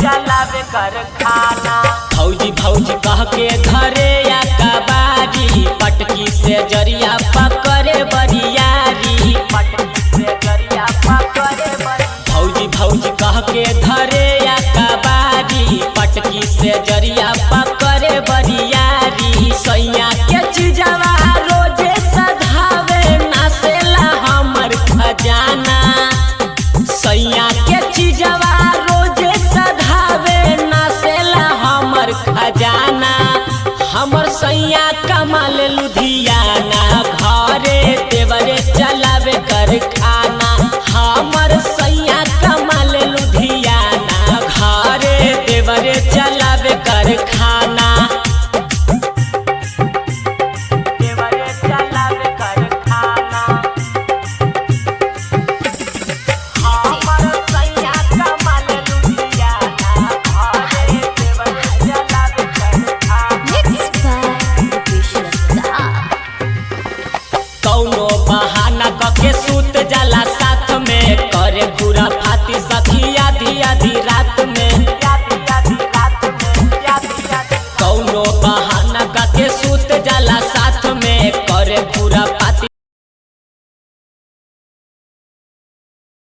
चलावे कारखाना। भौजी भौजी कह के धरे या कबाड़ी, पटकी से जरिया पकड़े बरियारी, पटकी से जरिया पकड़े बरियारी। भौजी भौजी कह के धरे या कबाड़ी, पटकी से जरिया पकड़े बरियारी। सैया के चीजवा रोजे सधावे, नासेला हमर खजाना। सैया के चीजवा रोजे सधावे, नासेला हमर खजाना। हमर सैया कमाल लुधियाना, घरे देवरे चलावे कारखाना। हमर सैया कमाल लुधियाना, घरे देवरे चलावे कारखाना। देवरे चलावे कारखाना। हमर सैया कमाल लुधियाना, घरे देवरे चलावे कारखाना। कौनो बहाना कके सूत जाला साथ में, करे पूरा फाती सखी आधी आधी रात में। कौनो बहाना कके सूत जाला